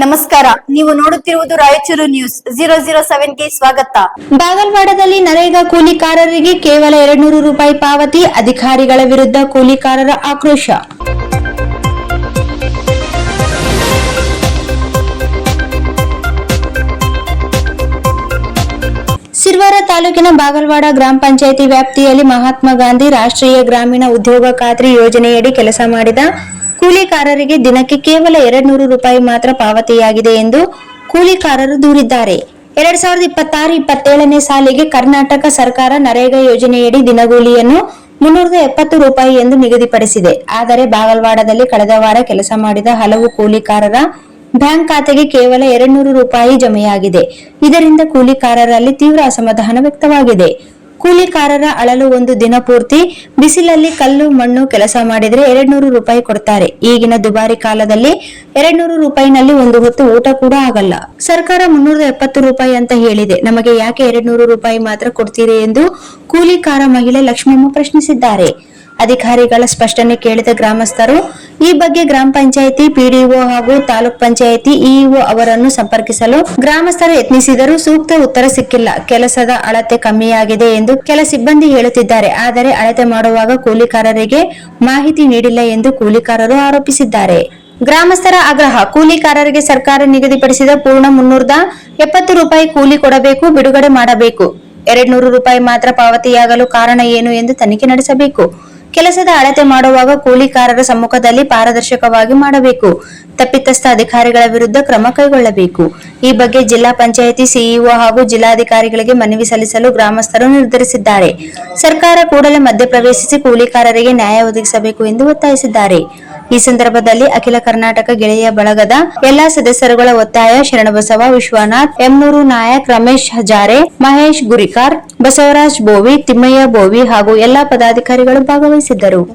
ನಮಸ್ಕಾರ, ನೀವು ನೋಡುತ್ತಿರುವುದು ರಾಯಚೂರು ನ್ಯೂಸ್ 007 ಗೆ ಸ್ವಾಗತ. ಬಾಗಲವಾಡದಲ್ಲಿ ನರೇಗಾ ಕೂಲಿಕಾರರಿಗೆ ಕೇವಲ 200 ರೂಪಾಯಿ ಪಾವತಿ, ಅಧಿಕಾರಿಗಳ ವಿರುದ್ಧ ಕೂಲಿಕಾರರ ಆಕ್ರೋಶ. ಸಿರ್ವಾರ ತಾಲೂಕಿನ ಬಾಗಲವಾಡ ಗ್ರಾಮ ಪಂಚಾಯಿತಿ ವ್ಯಾಪ್ತಿಯಲ್ಲಿ ಮಹಾತ್ಮ ಗಾಂಧಿ ರಾಷ್ಟ್ರೀಯ ಗ್ರಾಮೀಣ ಉದ್ಯೋಗ ಖಾತ್ರಿ ಯೋಜನೆಯಡಿ ಕೆಲಸ ಮಾಡಿದ ಕೂಲಿಕಾರರಿಗೆ ದಿನಕ್ಕೆ ಕೇವಲ 200 ರೂಪಾಯಿ ಮಾತ್ರ ಪಾವತಿಯಾಗಿದೆ ಎಂದು ಕೂಲಿಕಾರರು ದೂರಿದ್ದಾರೆ. 2026-27ನೇ ಸಾಲಿಗೆ ಕರ್ನಾಟಕ ಸರ್ಕಾರ ನರೇಗಾ ಯೋಜನೆಯಡಿ ದಿನಗೂಲಿಯನ್ನು 370 ರೂಪಾಯಿ ಎಂದು ನಿಗದಿಪಡಿಸಿದೆ. ಆದರೆ ಬಾಗಲವಾಡದಲ್ಲಿ ಕಳೆದ ವಾರ ಕೆಲಸ ಮಾಡಿದ ಹಲವು ಕೂಲಿಕಾರರ ಬ್ಯಾಂಕ್ ಖಾತೆಗೆ ಕೇವಲ 200 ರೂಪಾಯಿ ಜಮೆಯಾಗಿದೆ. ಇದರಿಂದ ಕೂಲಿಕಾರರಲ್ಲಿ ತೀವ್ರ ಅಸಮಾಧಾನ ವ್ಯಕ್ತವಾಗಿದೆ. ಕೂಲಿಕಾರರ ಅಳಲು ಒಂದು ದಿನ ಪೂರ್ತಿ ಬಿಸಿಲಲ್ಲಿ ಕಲ್ಲು ಮಣ್ಣು ಕೆಲಸ ಮಾಡಿದ್ರೆ 200 ರೂಪಾಯಿ ಕೊಡ್ತಾರೆ. ಈಗಿನ ದುಬಾರಿ ಕಾಲದಲ್ಲಿ 200 ರೂಪಾಯಿನಲ್ಲಿ ಒಂದು ಹೊತ್ತು ಊಟ ಕೂಡ ಆಗಲ್ಲ. ಸರ್ಕಾರ 370 ರೂಪಾಯಿ ಅಂತ ಹೇಳಿದೆ, ನಮಗೆ ಯಾಕೆ 200 ರೂಪಾಯಿ ಮಾತ್ರ ಕೊಡ್ತೀರಿ ಎಂದು ಕೂಲಿಕಾರ ಮಹಿಳೆ ಲಕ್ಷ್ಮಮ್ಮ ಪ್ರಶ್ನಿಸಿದ್ದಾರೆ. ಅಧಿಕಾರಿಗಳ ಸ್ಪಷ್ಟನೆ ಕೇಳಿದ ಗ್ರಾಮಸ್ಥರು ಈ ಬಗ್ಗೆ ಗ್ರಾಮ ಪಂಚಾಯಿತಿ ಪಿಡಿಒ ಹಾಗೂ ತಾಲೂಕ್ ಪಂಚಾಯಿತಿ ಇಇಒ ಅವರನ್ನು ಸಂಪರ್ಕಿಸಲು ಗ್ರಾಮಸ್ಥರು ಯತ್ನಿಸಿದರೂ ಸೂಕ್ತ ಉತ್ತರ ಸಿಕ್ಕಿಲ್ಲ. ಕೆಲಸದ ಅಳತೆ ಕಮ್ಮಿಯಾಗಿದೆ ಎಂದು ಕೆಲ ಸಿಬ್ಬಂದಿ ಹೇಳುತ್ತಿದ್ದಾರೆ. ಆದರೆ ಅಳತೆ ಮಾಡುವಾಗ ಕೂಲಿಕಾರರಿಗೆ ಮಾಹಿತಿ ನೀಡಿಲ್ಲ ಎಂದು ಕೂಲಿಕಾರರು ಆರೋಪಿಸಿದ್ದಾರೆ. ಗ್ರಾಮಸ್ಥರ ಆಗ್ರಹ: ಕೂಲಿಕಾರರಿಗೆ ಸರ್ಕಾರ ನಿಗದಿಪಡಿಸಿದ ಪೂರ್ಣ 370 ರೂಪಾಯಿ ಕೂಲಿ ಕೊಡಬೇಕು, ಬಿಡುಗಡೆ ಮಾಡಬೇಕು. 200 ರೂಪಾಯಿ ಮಾತ್ರ ಪಾವತಿಯಾಗಲು ಕಾರಣ ಏನು ಎಂದು ತನಿಖೆ ನಡೆಸಬೇಕು. ಕೆಲಸದ ಅಳತೆ ಮಾಡುವಾಗ ಕೂಲಿಕಾರರ ಸಮ್ಮುಖದಲ್ಲಿ ಪಾರದರ್ಶಕವಾಗಿ ಮಾಡಬೇಕು. ತಪ್ಪಿತಸ್ಥ ಅಧಿಕಾರಿಗಳ ವಿರುದ್ಧ ಕ್ರಮ ಕೈಗೊಳ್ಳಬೇಕು. ಈ ಬಗ್ಗೆ ಜಿಲ್ಲಾ ಪಂಚಾಯಿತಿ ಸಿಇಒ ಹಾಗೂ ಜಿಲ್ಲಾಧಿಕಾರಿಗಳಿಗೆ ಮನವಿ ಸಲ್ಲಿಸಲು ಗ್ರಾಮಸ್ಥರು ನಿರ್ಧರಿಸಿದ್ದಾರೆ. ಸರ್ಕಾರ ಕೂಡಲೇ ಮಧ್ಯಪ್ರವೇಶಿಸಿ ಕೂಲಿಕಾರರಿಗೆ ನ್ಯಾಯ ಒದಗಿಸಬೇಕು ಎಂದು ಒತ್ತಾಯಿಸಿದ್ದಾರೆ. ಈ ಸಂದರ್ಭದಲ್ಲಿ ಅಖಿಲ ಕರ್ನಾಟಕ ಗೆಳೆಯ ಬಳಗದ ಎಲ್ಲಾ ಸದಸ್ಯರುಗಳ ಒತ್ತಾಯ: ಶರಣಬಸವ, ವಿಶ್ವನಾಥ್, ಎಮ್ನೂರು ನಾಯಕ್, ರಮೇಶ್ ಹಜಾರೆ, ಮಹೇಶ್ ಗುರಿಕಾರ್, ಬಸವರಾಜ್ ಬೋವಿ, ತಿಮ್ಮಯ್ಯ ಬೋವಿ ಹಾಗೂ ಎಲ್ಲಾ ಪದಾಧಿಕಾರಿಗಳು ಭಾಗವಹಿಸಿದ್ದರು.